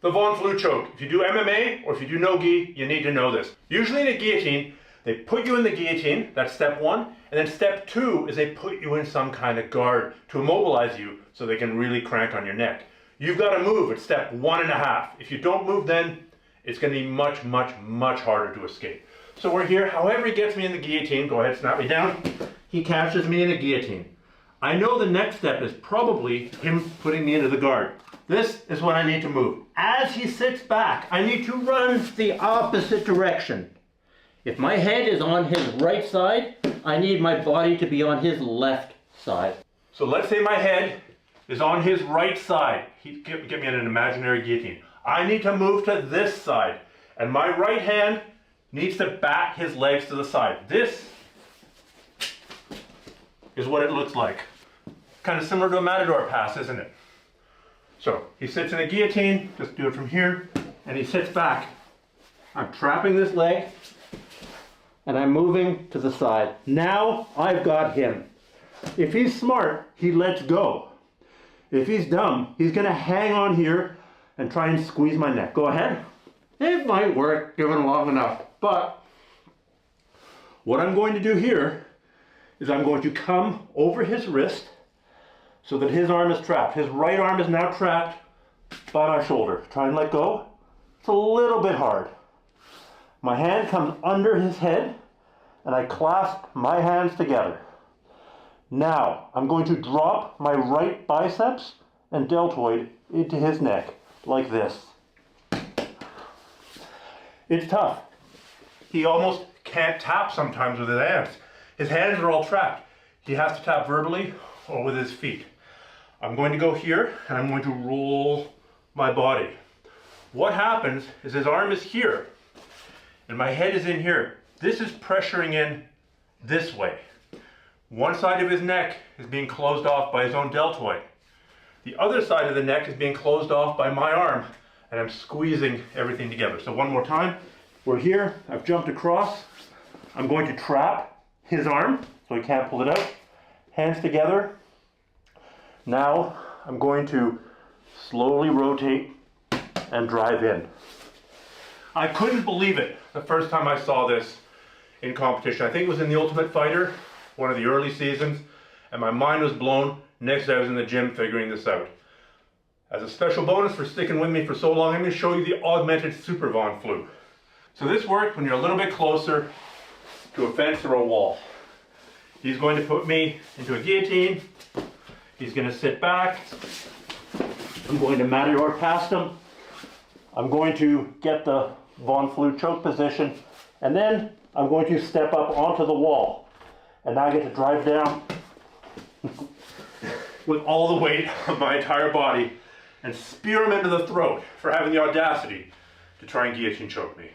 The Von Flue choke. If you do MMA or if you do no-gi, you need to know this. Usually in a guillotine, they put you in the guillotine, that's step one, and then step two is they put you in some kind of guard to immobilize you so they can really crank on your neck. You've got to move at step 1.5. If you don't move then, it's going to be much, much, much harder to escape. So we're here, however he gets me in the guillotine, go ahead, snap me down. He catches me in the guillotine. I know the next step is probably him putting me into the guard. This is when I need to move. As he sits back, I need to run the opposite direction. If my head is on his right side, I need my body to be on his left side. So let's say my head is on his right side. Get me in an imaginary guillotine. I need to move to this side, and my right hand needs to back his legs to the side. This is what it looks like. Kind of similar to a matador pass, isn't it? So he sits in a guillotine, just do it from here, and he sits back. I'm trapping this leg, and I'm moving to the side. Now I've got him. If he's smart, he lets go. If he's dumb, he's gonna hang on here and try and squeeze my neck. Go ahead. It might work, given long enough. But what I'm going to do here is I'm going to come over his wrist so that his arm is trapped. His right arm is now trapped by my shoulder. Try and let go. It's a little bit hard. My hand comes under his head and I clasp my hands together. Now I'm going to drop my right biceps and deltoid into his neck like this. It's tough. He almost can't tap sometimes with his hands. His hands are all trapped. He has to tap verbally or with his feet. I'm going to go here and I'm going to roll my body. What happens is his arm is here and my head is in here. This is pressuring in this way. One side of his neck is being closed off by his own deltoid. The other side of the neck is being closed off by my arm, and I'm squeezing everything together. So one more time, we're here, I've jumped across. I'm going to trap his arm so he can't pull it out. Hands together. Now I'm going to slowly rotate and drive in. I couldn't believe it the first time I saw this in competition. I think it was in The Ultimate Fighter, one of the early seasons, and my mind was blown. Next, I was in the gym figuring this out. As a special bonus for sticking with me for so long, I'm going to show you the augmented Super Von Flue. So this works when you're a little bit closer to a fence or a wall. He's going to put me into a guillotine. He's going to sit back. I'm going to matador past him. I'm going to get the Von Flue choke position, and then I'm going to step up onto the wall. And now I get to drive down with all the weight of my entire body and spear him into the throat for having the audacity to try and guillotine choke me.